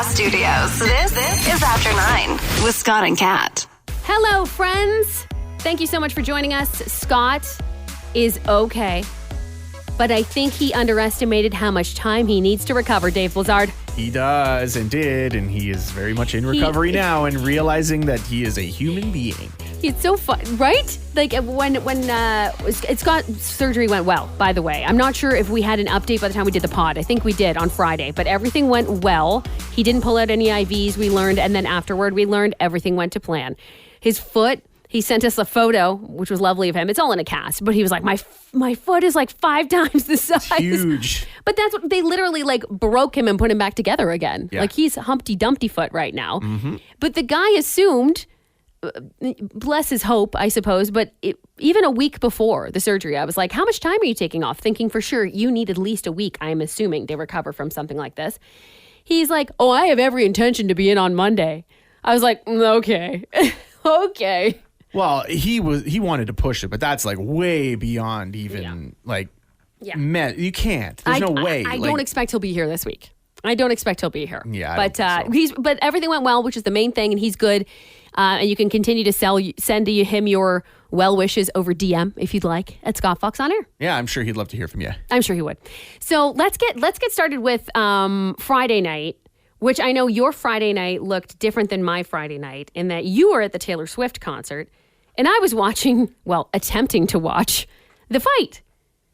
Roadhouse Studios. This is After 9 with Scott and Kat. Hello, friends. Thank you so much for joining us. Scott is okay, but I think he underestimated how much time he needs to recover, Dave Blezard. He does and did, and he is very much in recovery now and realizing that he is a human being. It's so fun, right? Like when Scott's surgery went well, by the way. I'm not sure if we had an update by the time we did the pod. I think we did on Friday, but everything went well. He didn't pull out any IVs, we learned, and then afterward we learned everything went to plan. His foot, he sent us a photo, which was lovely of him. It's all in a cast, but he was like, my foot is like 5 times the size. Huge. But that's what they literally like broke him and put him back together again. Yeah. Like he's Humpty Dumpty foot right now. Mm-hmm. But the guy assumed, bless his hope, I suppose, but even a week before the surgery, I was like, how much time are you taking off? Thinking for sure you need at least a week, I'm assuming, to recover from something like this. He's like, oh, I have every intention to be in on Monday. I was like, okay. Okay. Well, he wanted to push it, but that's like way beyond even you can't. There's no way. I don't expect he'll be here this week. I don't expect he'll be here. Yeah, but everything went well, which is the main thing, and he's good. And you can continue to send him your well wishes over DM if you'd like at Scott Fox on Air. Yeah, I'm sure he'd love to hear from you. I'm sure he would. So let's get started with Friday night, which I know your Friday night looked different than my Friday night in that you were at the Taylor Swift concert. And I was attempting to watch the fight.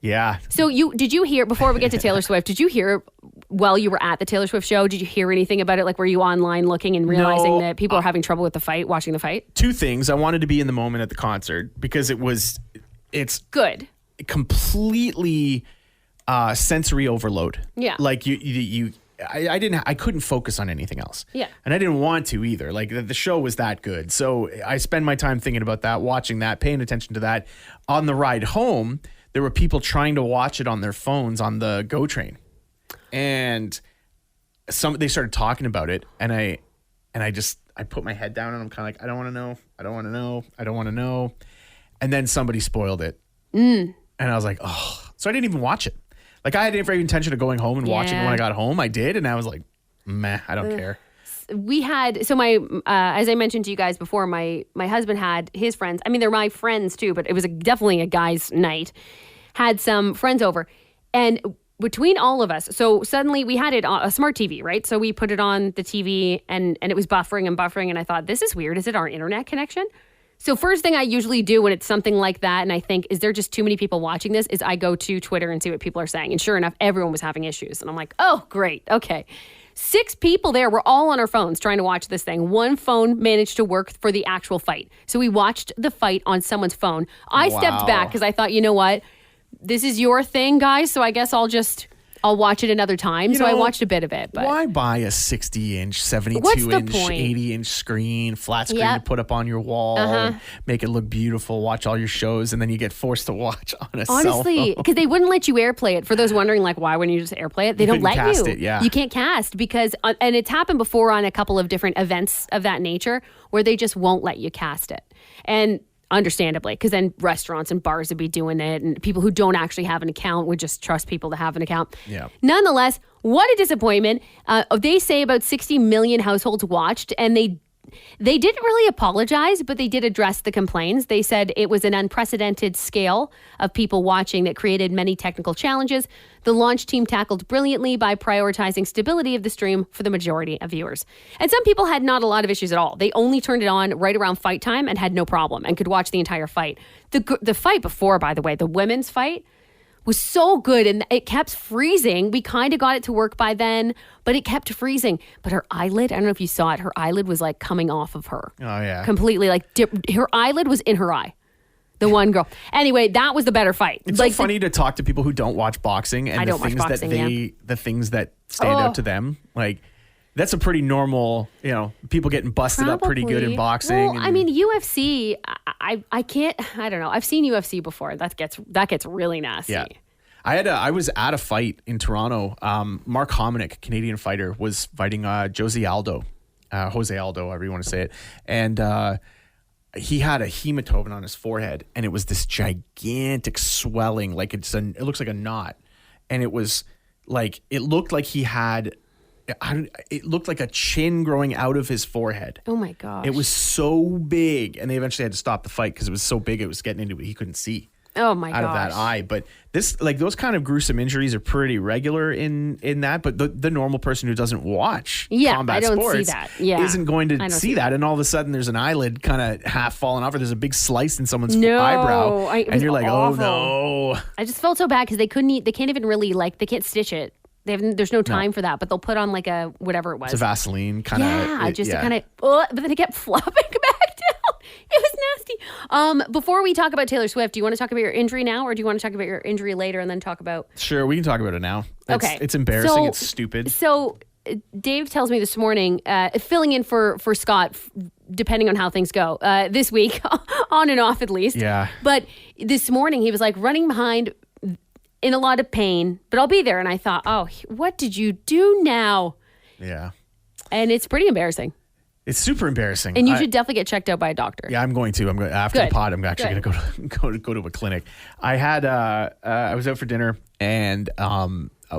Yeah. So did you hear, before we get to Taylor Swift, did you hear while you were at the Taylor Swift show, did you hear anything about it? Like, were you online looking and realizing that people are having trouble with watching the fight? 2 things. I wanted to be in the moment at the concert because it's good. Completely sensory overload. Yeah. Like I couldn't focus on anything else. Yeah. And I didn't want to either. Like the show was that good. So I spend my time thinking about that, watching that, paying attention to that. On the ride home, there were people trying to watch it on their phones on the GO train. And they started talking about it, and I put my head down and I'm kind of like, I don't want to know. And then somebody spoiled it. And I was like, oh. So I didn't even watch it. Like, I had every intention of going home and watching it when I got home. I did, and I was like, meh, I don't care. We had, so my, as I mentioned to you guys before, my husband had his friends. I mean, they're my friends too, but it was definitely a guy's night. Had some friends over. And between all of us, so suddenly we had it on a smart TV, right? So we put it on the TV and it was buffering. And I thought, this is weird. Is it our internet connection? So first thing I usually do when it's something like that, and I think, is there just too many people watching this, is I go to Twitter and see what people are saying. And sure enough, everyone was having issues. And I'm like, oh, great. Okay. 6 people there were all on our phones trying to watch this thing. 1 phone managed to work for the actual fight. So we watched the fight on someone's phone. I stepped back because I thought, you know what? This is your thing, guys. So I guess I'll watch it another time. So I watched a bit of it. But why buy a 60-inch, 72-inch, 80-inch screen, flat screen to put up on your wall, and make it look beautiful, watch all your shows, and then you get forced to watch on a cell phone? Honestly, because they wouldn't let you airplay it. For those wondering, like, why wouldn't you just airplay it? They don't let you. Cast it, yeah. You can't cast because, and it's happened before on a couple of different events of that nature where they just won't let you cast it. And understandably, because then restaurants and bars would be doing it, and people who don't actually have an account would just trust people to have an account. Yeah. Nonetheless, what a disappointment. They say about 60 million households watched, and they didn't really apologize, but they did address the complaints. They said it was an unprecedented scale of people watching that created many technical challenges. The launch team tackled brilliantly by prioritizing stability of the stream for the majority of viewers. And some people had not a lot of issues at all. They only turned it on right around fight time and had no problem and could watch the entire fight. The fight before, by the way, the women's fight, was so good, and it kept freezing. We kind of got it to work by then, but it kept freezing. But her eyelid, I don't know if you saw it, her eyelid was like coming off of her. Oh, yeah. Completely, like her eyelid was in her eye. The one girl. Anyway, that was the better fight. It's like, so funny to talk to people who don't watch boxing and the things that stand out to them. Like, that's a pretty normal, people getting busted up pretty good in boxing. Well, I mean, UFC, I can't, I don't know. I've seen UFC before. That gets really nasty. Yeah. I was at a fight in Toronto. Mark Hominick, Canadian fighter, was fighting Jose Aldo, however you want to say it. And he had a hematoma on his forehead, and it was this gigantic swelling, like it looks like a knot. And it was like, it looked like he had it looked like a chin growing out of his forehead. Oh my gosh. It was so big, and they eventually had to stop the fight because it was so big. It was getting into it. He couldn't see. Oh my out of that eye. But this, like, those kind of gruesome injuries are pretty regular in that. But the normal person who doesn't watch combat sports isn't going to see that. And all of a sudden there's an eyelid kind of half falling off, or there's a big slice in someone's eyebrow. And you're like, awful. Oh no. I just felt so bad because they can't even really, like, they can't stitch it. There's no time for that, but they'll put on like a whatever it was. It's a Vaseline kind of. Yeah, just to kind of, but then it kept flopping back down. It was nasty. Before we talk about Taylor Swift, do you want to talk about your injury now, or do you want to talk about your injury later and then talk about? Sure, we can talk about it now. Okay. It's embarrassing. It's stupid. So Dave tells me this morning, filling in for Scott, depending on how things go this week, on and off at least. Yeah. But this morning he was like running behind, in a lot of pain, but I'll be there. And I thought, oh, what did you do now? Yeah. And it's pretty embarrassing. It's super embarrassing. And you should definitely get checked out by a doctor. Yeah, I'm going to. After the pod, I'm actually going to go to a clinic. I had I was out for dinner, and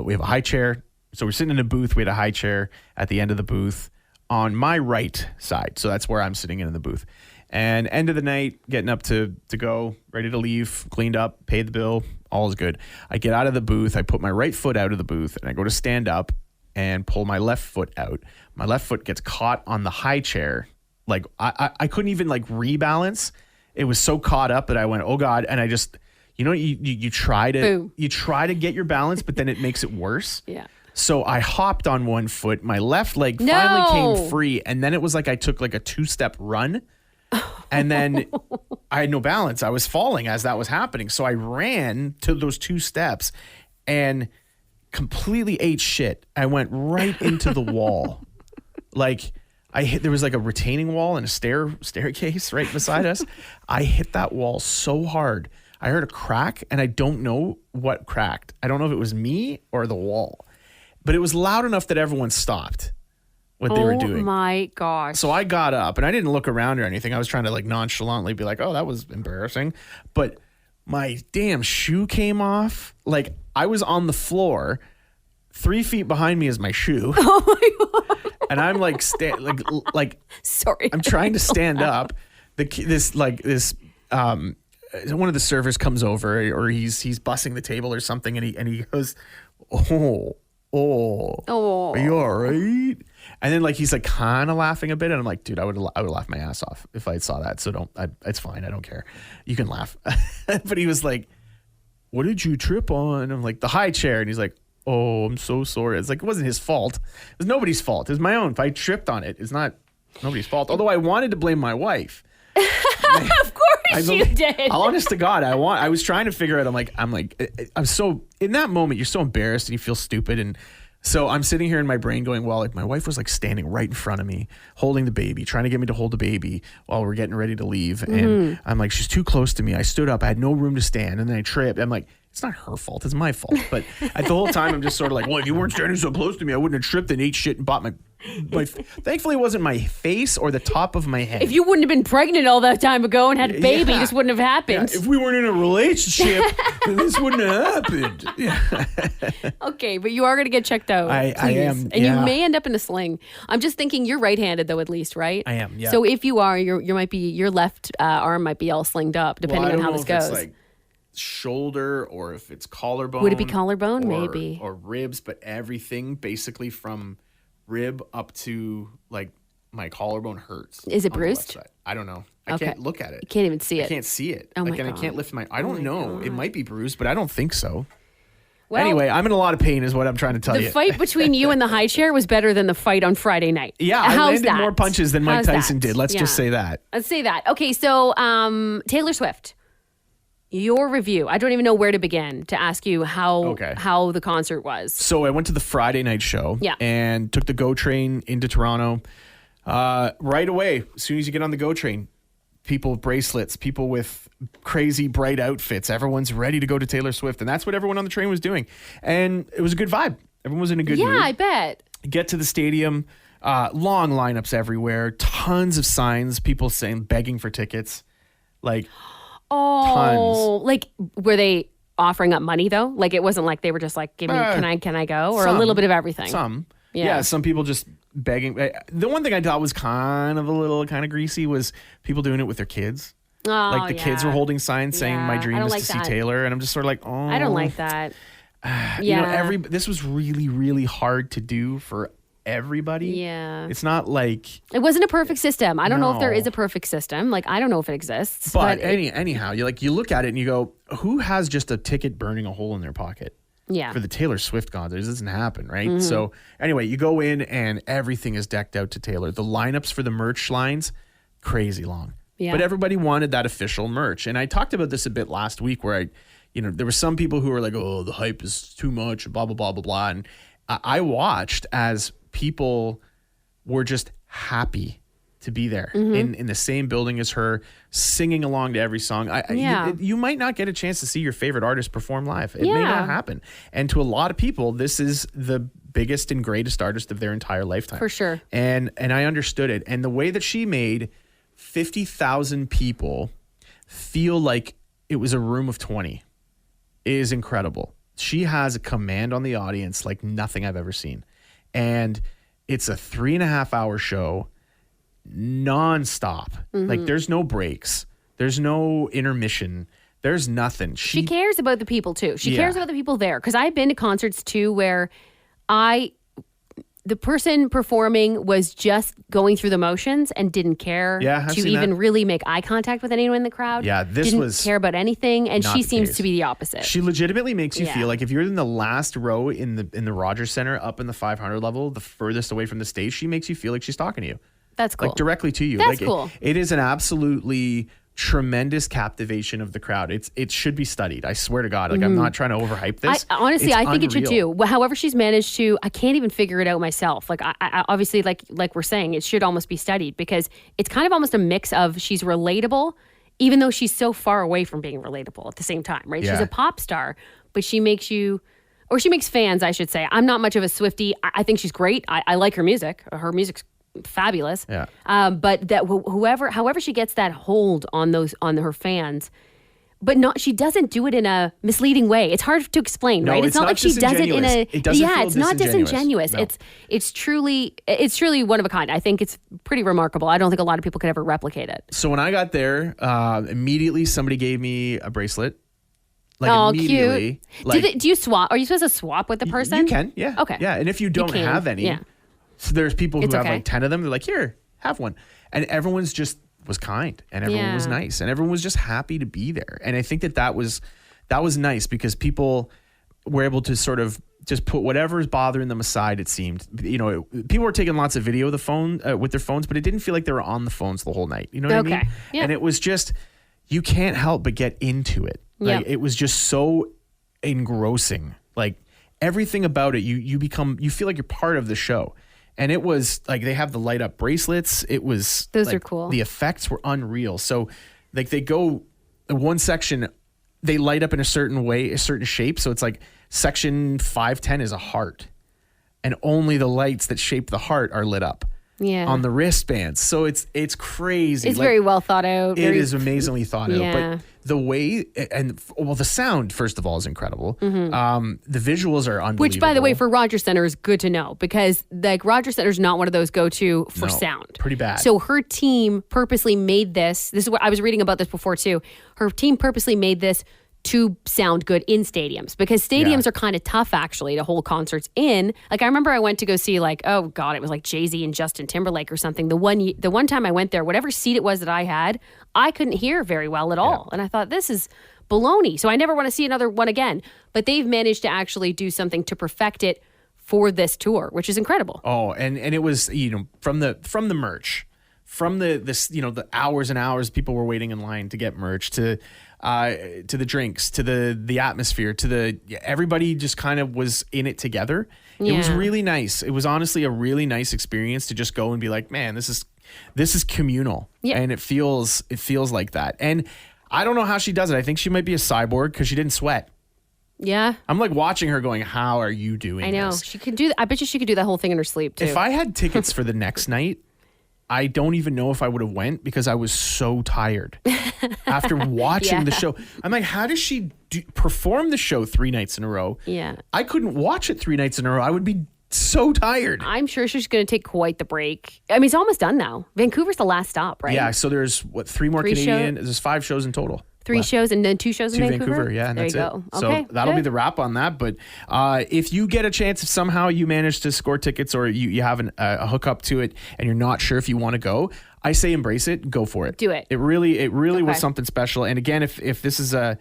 we have a high chair. So we're sitting in a booth. We had a high chair at the end of the booth on my right side. So that's where I'm sitting in the booth. And end of the night, getting up to go, ready to leave, cleaned up, paid the bill, all is good. I get out of the booth, I put my right foot out of the booth, and I go to stand up and pull my left foot out. My left foot gets caught on the high chair. Like, I couldn't even, like, rebalance. It was so caught up that I went, oh God. And I just, you try to get your balance, but then it makes it worse. Yeah. So I hopped on one foot. My left leg finally came free. And then it was like I took like a 2-step run. And then I had no balance. I was falling as that was happening. So I ran to those 2 steps and completely ate shit. I went right into the wall. Like, there was like a retaining wall and a staircase right beside us. I hit that wall so hard. I heard a crack, and I don't know what cracked. I don't know if it was me or the wall. But it was loud enough that everyone stopped what they were doing. Oh my gosh. So I got up, and I didn't look around or anything. I was trying to, like, nonchalantly be like, oh, that was embarrassing. But my damn shoe came off. Like, I was on the floor. 3 feet behind me is my shoe. Oh my God. And I'm like, sorry. I'm trying to stand up. One of the servers comes over, or he's bussing the table or something, and he goes, oh, are you all right? And then, like, he's like kind of laughing a bit, and I'm like, dude, I would laugh my ass off if I saw that. So it's fine. I don't care. You can laugh. But he was like, what did you trip on? I'm like, the high chair. And he's like, oh, I'm so sorry. It's like, it wasn't his fault. It was nobody's fault. It was my own. If I tripped on it, it's not nobody's fault. Although I wanted to blame my wife. Of course you did. Honest to God, I was trying to figure out. I'm so, in that moment, you're so embarrassed and you feel stupid. And so I'm sitting here in my brain going, well, like, my wife was like standing right in front of me, holding the baby, trying to get me to hold the baby while we're getting ready to leave. And I'm like, she's too close to me. I stood up. I had no room to stand. And then I tripped. I'm like, it's not her fault. It's my fault. But the whole time, I'm just sort of like, well, if you weren't standing so close to me, I wouldn't have tripped and ate shit and bought my thankfully, it wasn't my face or the top of my head. If you wouldn't have been pregnant all that time ago and had a baby, this wouldn't have happened. Yeah, if we weren't in a relationship, then this wouldn't have happened. Yeah. Okay, but you are going to get checked out. I am. And you may end up in a sling. I'm just thinking you're right-handed, though, at least, right? I am, yeah. So if you are, your left arm might be all slinged up, depending on how this goes. It's like shoulder or if it's collarbone. Would it be collarbone? Maybe. Or ribs, but everything basically from rib up to like my collarbone hurts. Is it bruised? I don't know. I can't look at it. You can't even see it. I can't see it. Oh my God. I can't lift I don't know. God. It might be bruised, but I don't think so. Well, anyway, I'm in a lot of pain is what I'm trying to tell you. The fight between you and the high chair was better than the fight on Friday night. Yeah, I landed more punches than Mike Tyson did. Let's just say that. Let's say that. Okay, so Taylor Swift. Your review. I don't even know where to begin to ask you how the concert was. So I went to the Friday night show and took the GO train into Toronto. Right away, as soon as you get on the GO train, people with bracelets, people with crazy bright outfits. Everyone's ready to go to Taylor Swift. And that's what everyone on the train was doing. And it was a good vibe. Everyone was in a good mood. Yeah, I bet. Get to the stadium, long lineups everywhere, tons of signs, people begging for tickets. Like... Oh, tons. Like, were they offering up money though? Like, it wasn't like they were just like, "Give me, can I go?" Or a little bit of everything. Some, Yeah, some people just begging. The one thing I thought was kind of greasy was people doing it with their kids. Oh, like the kids were holding signs saying my dream is to see Taylor, and I'm just sort of like, oh, I don't like that. This was really, really hard to do for everybody. Yeah. It's not like it wasn't a perfect system. I don't know if there is a perfect system. Like, I don't know if it exists. But anyhow, you look at it and you go, who has just a ticket burning a hole in their pocket? Yeah. For the Taylor Swift concert, this doesn't happen, right? So anyway, you go in and everything is decked out to Taylor. The lineups for the merch lines, crazy long. Yeah. But everybody wanted that official merch. And I talked about this a bit last week where there were some people who were like, oh, the hype is too much, blah, blah, blah, blah, blah. And I watched as people were just happy to be there in the same building as her, singing along to every song. You might not get a chance to see your favorite artist perform live. It may not happen. And to a lot of people, this is the biggest and greatest artist of their entire lifetime. For sure. And I understood it. And the way that she made 50,000 people feel like it was a room of 20 is incredible. She has a command on the audience like nothing I've ever seen. And it's a 3.5 hour show, nonstop. Like there's no breaks. There's no intermission. There's nothing. She cares about the people too. She cares about the people there. Because I've been to concerts too where the person performing was just going through the motions and didn't care to even really make eye contact with anyone in the crowd. Yeah, didn't care about anything, and she seems to be the opposite. She legitimately makes you feel like if you're in the last row in the Rogers Center, up in the 500 level, the furthest away from the stage, she makes you feel like she's talking to you. That's cool. Like directly to you. That's cool. It is an absolutely tremendous captivation of the crowd. It should be studied. I swear to God. Like I'm not trying to overhype this. Honestly, I think it should too. However she's managed to, I can't even figure it out myself. Like I obviously, like we're saying, it should almost be studied because it's kind of almost a mix of she's relatable, even though she's so far away from being relatable at the same time, right? Yeah. She's a pop star, but she makes fans, I should say. I'm not much of a Swiftie. I think she's great. I like her music. Her music's fabulous. Yeah. But that however she gets that hold on her fans, but she doesn't do it in a misleading way. It's hard to explain, right? It's not like she does it in a it's not disingenuous. No. It's truly one of a kind. I think it's pretty remarkable. I don't think a lot of people could ever replicate it. So when I got there, immediately somebody gave me a bracelet. Like cute. Do you swap? Are you supposed to swap with the person? You can, yeah. Okay. Yeah, and if you don't have any, so there's people who have like 10 of them. They're like, here, have one. And everyone's just was kind and everyone was nice and everyone was just happy to be there. And I think that was nice because people were able to sort of just put whatever's bothering them aside, it seemed. People were taking lots of video of the phone with their phones, but it didn't feel like they were on the phones the whole night. You know what I mean? Yeah. And it was just, you can't help but get into it. Like it was just so engrossing. Like everything about it, you feel like you're part of the show. And it was like they have the light up bracelets. Those are cool. The effects were unreal. So like they go one section, they light up in a certain way, a certain shape. So it's like section 510 is a heart. And only the lights that shape the heart are lit up. Yeah. On the wristbands. So it's crazy. It's very well thought out. It is amazingly thought out. But the way, the sound, first of all, is incredible. Mm-hmm. The visuals are unbelievable. Which, by the way, for Rogers Center is good to know because like Rogers Center is not one of those go-to for sound. Pretty bad. So her team purposely made this. This is what I was reading about this before too. Her team purposely made this to sound good in stadiums because stadiums are kind of tough actually to hold concerts in. Like I remember I went to go see like, oh God, it was like Jay-Z and Justin Timberlake or something. The one time I went there, whatever seat it was that I had, I couldn't hear very well at all. And I thought this is baloney. So I never want to see another one again. But they've managed to actually do something to perfect it for this tour, which is incredible. Oh, and it was, from the merch, from the hours and hours people were waiting in line to get merch to the drinks, to the atmosphere, to everybody just kind of was in it together. It was really nice. It was honestly a really nice experience to just go and be like, man, this is communal. Yeah. And it feels like that. And I don't know how she does it. I think she might be a cyborg because she didn't sweat. Yeah. I'm like watching her going, how are you doing I know. this? She could do that. I bet you she could do that whole thing in her sleep too. If I had tickets for the next night, I don't even know if I would have went because I was so tired after watching the show. I'm like, how does she perform the show 3 nights in a row? Yeah. I couldn't watch it 3 nights in a row. I would be So tired. I'm sure she's going to take quite the break. I mean, it's almost done now. Vancouver's the last stop, right? Yeah, so there's, 3 more Canadian? There's 5 shows in total. 3 shows and then 2 shows in Vancouver? Yeah, and there that's you it. go. So Okay, that'll be good. the wrap on that. But if you get a chance, if somehow you manage to score tickets or you have a hookup to it and you're not sure if you want to go, I say embrace it. Go for it. Do it. It really was Okay. something special. And again, if this is an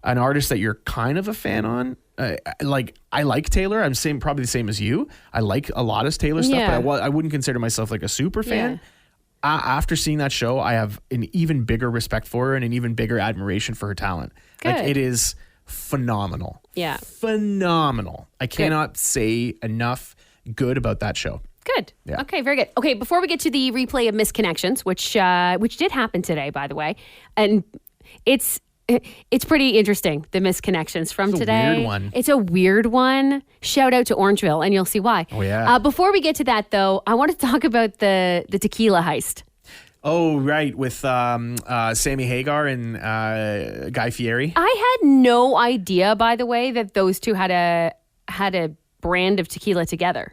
artist that you're kind of a fan on, I like Taylor. I'm probably the same as you. I like a lot of Taylor stuff, Yeah. but I wouldn't consider myself like a super fan. Yeah. After seeing that show, I have an even bigger respect for her and an even bigger admiration for her talent. Like, Good. it is phenomenal. Yeah. Phenomenal. I cannot say enough good about that show. Good. Yeah. Okay, very good. Okay, before we get to the replay of Misconnections, which did happen today, by the way, and it's pretty interesting, the Misconnections from It's a today. weird one. It's a weird one. Shout out to Orangeville, and you'll see why. Oh, yeah. Before we get to that, though, I want to talk about the tequila heist. Oh, right. With Sammy Hagar and Guy Fieri. I had no idea, by the way, that those two had a brand of tequila together.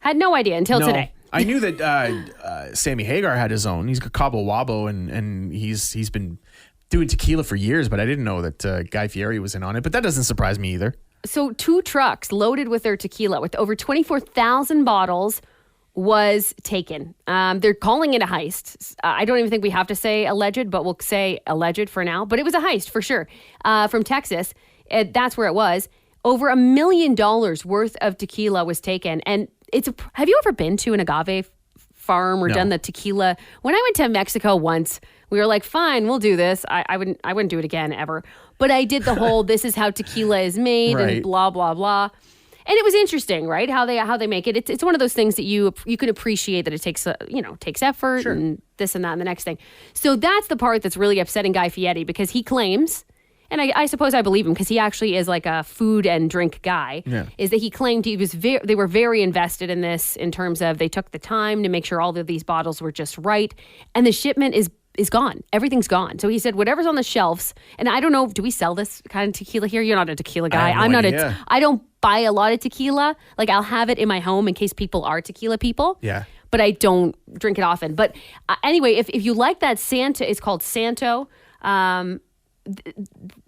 Had no idea until today. I knew that Sammy Hagar had his own. He's got Cabo Wabo and he's been doing tequila for years, but I didn't know that Guy Fieri was in on it. But that doesn't surprise me either. So 2 trucks loaded with their tequila with over 24,000 bottles was taken. They're calling it a heist. I don't even think we have to say alleged, but we'll say alleged for now. But it was a heist for sure. From Texas. That's where it was. Over $1 million worth of tequila was taken. And have you ever been to an agave farm or done the tequila? When I went to Mexico once, we were like, fine, we'll do this. I wouldn't do it again ever. But I did the whole, this is how tequila is made Right. and blah, blah, blah. And it was interesting, right? How they make it. It's one of those things that you can appreciate that it takes effort and this and that and the next thing. So that's the part that's really upsetting Guy Fieri because he claims, and I suppose I believe him because he actually is like a food and drink guy, is that he claimed they were very invested in this in terms of they took the time to make sure all of these bottles were just right. And the shipment is gone. Everything's gone. So he said, whatever's on the shelves, and I don't know, do we sell this kind of tequila here? You're not a tequila guy. I have no idea. I don't buy a lot of tequila. Like I'll have it in my home in case people are tequila people. Yeah. But I don't drink it often. But anyway, if you like that Santo, it's called Santo.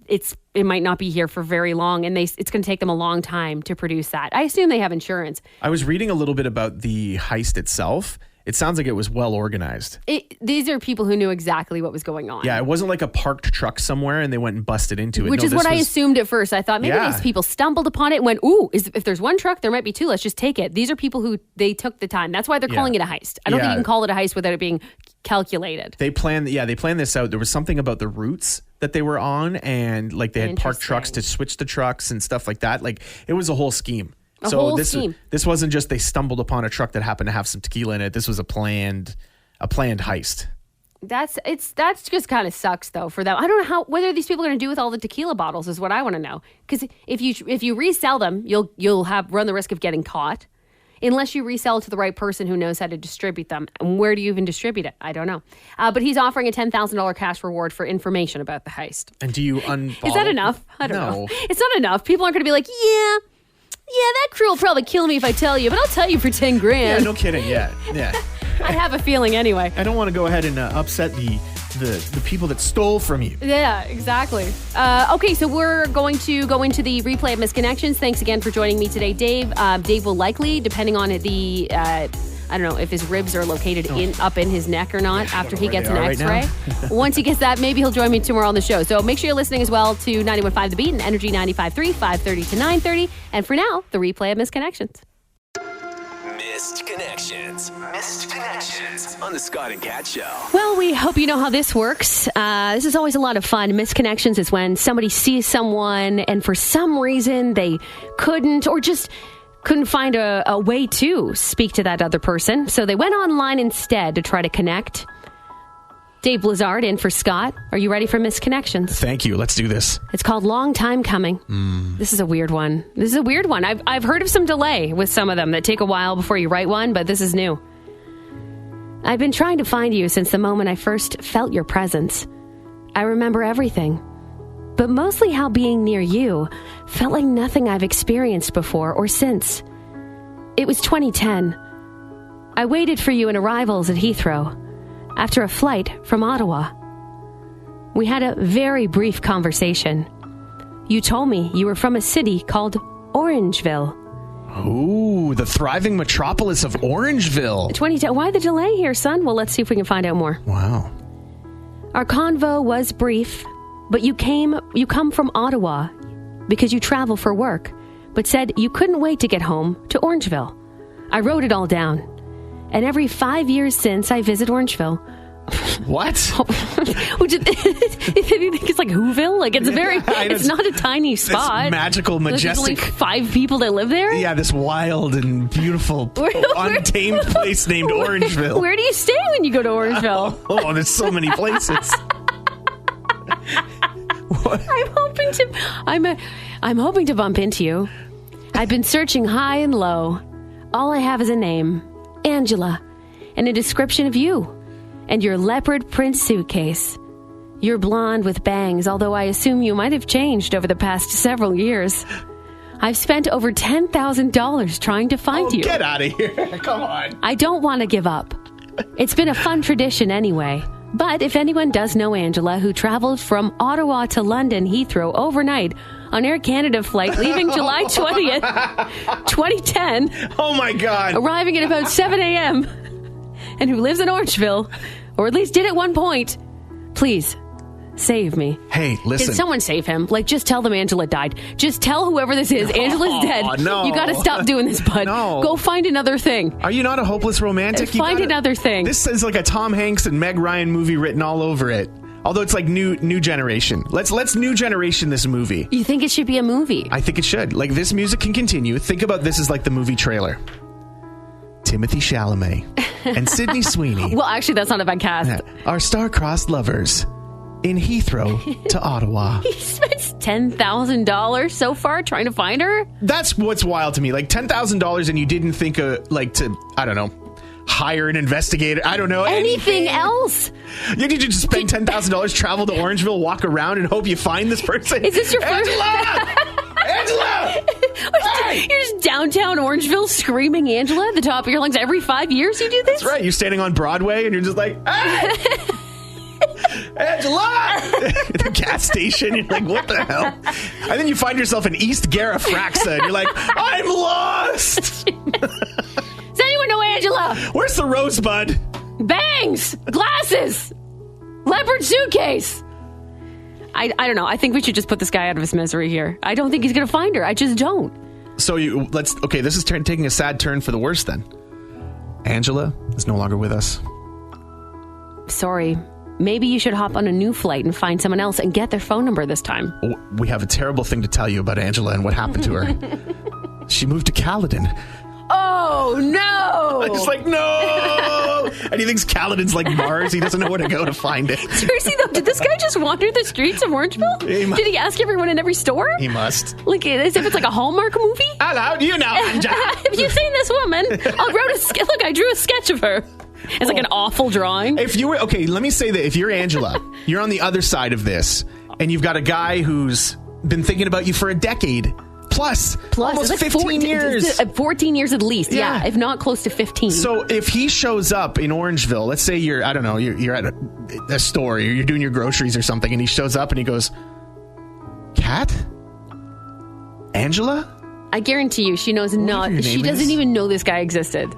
It might not be here for very long, and it's going to take them a long time to produce that. I assume they have insurance. I was reading a little bit about the heist itself. It sounds like it was well organized. These are people who knew exactly what was going on. Yeah, it wasn't like a parked truck somewhere and they went and busted into it. Which is what I assumed at first. I thought maybe Yeah. these people stumbled upon it and went, ooh, if there's one truck, there might be 2. Let's just take it. These are people who they took the time. That's why they're calling it a heist. I don't think you can call it a heist without it being calculated. They planned this out. There was something about the routes that they were on, and like they had parked trucks to switch the trucks and stuff like that. Like it was a whole scheme. This wasn't just they stumbled upon a truck that happened to have some tequila in it. This was a planned heist. That's just kind of sucks though for them. I don't know whether these people are going to do with all the tequila bottles is what I want to know. Because if you resell them, you'll run the risk of getting caught. Unless you resell to the right person who knows how to distribute them. And where do you even distribute it? I don't know. But he's offering a $10,000 cash reward for information about the heist. And do you unfollow? Is that enough? I don't No. know. It's not enough. People aren't going to be like, yeah, that crew will probably kill me if I tell you, but I'll tell you for $10,000. Yeah, no kidding. Yeah. I have a feeling anyway. I don't want to go ahead and upset the people that stole from you. Yeah, exactly. Okay, so we're going to go into the replay of Misconnections. Thanks again for joining me today, Dave. Dave will likely, depending on the, I don't know if his ribs are located up in his neck or not after he gets an X-ray. Once he gets that, maybe he'll join me tomorrow on the show. So make sure you're listening as well to 91.5 The Beat and Energy 95.3, 5:30 to 9:30. And for now, the replay of Misconnections. Missed Connections on the Scott and Kat Show. Well, we hope you know how this works. This is always a lot of fun. Misconnections is when somebody sees someone and for some reason they couldn't or just couldn't find a way to speak to that other person. So they went online instead to try to connect. Dave Blezard in for Scott. Are you ready for Misconnections? Thank you. Let's do this. It's called Long Time Coming. This is a weird one. I've heard of some delay with some of them that take a while before you write one, but this is new. I've been trying to find you since the moment I first felt your presence. I remember everything, but mostly how being near you felt like nothing I've experienced before or since. It was 2010. I waited for you in arrivals at Heathrow after a flight from Ottawa. We had a very brief conversation. You told me you were from a city called Orangeville. Ooh, the thriving metropolis of Orangeville. 2010. Why the delay here, son? Well, let's see if we can find out more. Wow. Our convo was brief, but you come from Ottawa because you travel for work, but said you couldn't wait to get home to Orangeville. I wrote it all down. And every 5 years since, I visit Orangeville. What? Which is, it's like Whoville? Like it's not a tiny spot. This magical, majestic. There's only 5 people that live there? Yeah, this wild and beautiful, untamed place named Orangeville. Where do you stay when you go to Orangeville? Oh, there's so many places. I'm hoping to bump into you. I've been searching high and low. All I have is a name, Angela, and a description of you and your leopard print suitcase. You're blonde with bangs, although I assume you might have changed over the past several years. I've spent over $10,000 trying to find you. Get out of here. Come on. I don't want to give up. It's been a fun tradition anyway. But if anyone does know Angela, who traveled from Ottawa to London Heathrow overnight on Air Canada flight leaving July 20th, 2010. Oh my God. Arriving at about 7 a.m. and who lives in Orangeville, or at least did at one point, please save me. Hey, listen. Can someone save him? Like, just tell them Angela died. Just tell whoever this is, Angela's dead. No. You got to stop doing this, bud. No. Go find another thing. Are you not a hopeless romantic? Find another thing. This is like a Tom Hanks and Meg Ryan movie written all over it. Although it's like new generation. Let's new generation this movie. You think it should be a movie? I think it should. Like, this music can continue. Think about this as like the movie trailer. Timothy Chalamet and Sydney Sweeney. Well, actually, that's not a bad cast. Are star-crossed lovers in Heathrow to Ottawa. He spent $10,000 so far trying to find her? That's what's wild to me. Like, $10,000 and you didn't think to, I don't know, hire an investigator. I don't know. Anything else? You need to just spend $10,000, travel to Orangeville, walk around, and hope you find this person. Is this your first? Angela! Angela! Hey! You're just downtown Orangeville screaming Angela at the top of your lungs. Every 5 years you do this? That's right. You're standing on Broadway and you're just like, hey! Angela! At the gas station, you're like, what the hell? And then you find yourself in East Garifraxa and you're like, I'm lost! Does anyone know Angela? Where's the rosebud? Bangs! Glasses! Leopard suitcase! I don't know. I think we should just put this guy out of his misery here. I don't think he's going to find her. I just don't. So this is taking a sad turn for the worse then. Angela is no longer with us. Sorry. Maybe you should hop on a new flight and find someone else and get their phone number this time. We have a terrible thing to tell you about Angela and what happened to her. She moved to Caledon. Oh, no! I'm just like, no! And he thinks Caledon's like Mars. He doesn't know where to go to find it. Seriously, though, did this guy just wander the streets of Orangeville? Did he ask everyone in every store? He must. Like, as if it's like a Hallmark movie? Hello, you know. Have you seen this woman? I drew a sketch of her. It's like an awful drawing. If you were, okay, let me say that if you're Angela, you're on the other side of this, and you've got a guy who's been thinking about you for a decade. Plus almost like 15 years. 14 years at least, yeah, if not close to 15. So if he shows up in Orangeville, let's say you're at a store, or you're doing your groceries or something, and he shows up and he goes, Kat? Angela? I guarantee you she knows not. She doesn't even know this guy existed.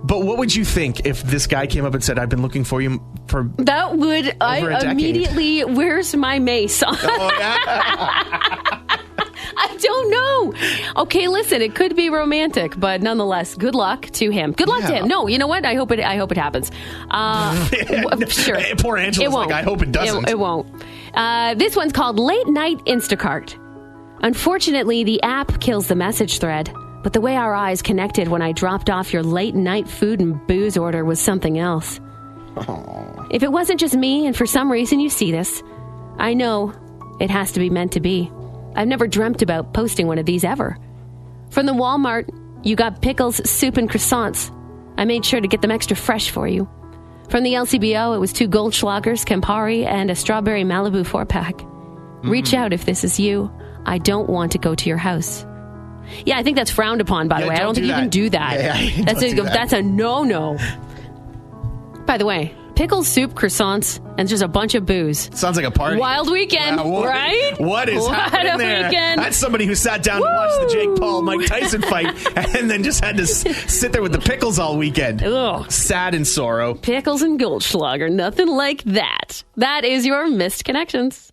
But what would you think if this guy came up and said, I've been looking for you for that would I immediately, where's my mace? Oh, yeah. I don't know. Okay, listen, it could be romantic, but nonetheless, good luck to him. Good luck to him. No, you know what? I hope it happens. Sure. Poor Angela's like, I hope it doesn't. It won't. This one's called Late Night Instacart. Unfortunately, the app kills the message thread, but the way our eyes connected when I dropped off your late night food and booze order was something else. Aww. If it wasn't just me, and for some reason you see this, I know it has to be meant to be. I've never dreamt about posting one of these ever. From the Walmart, you got pickles, soup, and croissants. I made sure to get them extra fresh for you. From the LCBO, it was 2 Goldschlagers, Campari, and a strawberry Malibu 4-pack. Reach out if this is you. I don't want to go to your house. Yeah, I think that's frowned upon, by the way. I don't think you can do that. That's a no-no. By the way, pickles, soup, croissants, and just a bunch of booze. Sounds like a party. Wild weekend, right? What is happening there? Weekend. That's somebody who sat down to watch the Jake Paul-Mike Tyson fight and then just had to sit there with the pickles all weekend. Ugh. Sad in sorrow. Pickles and Goldschlager, nothing like that. That is your Missed Connections.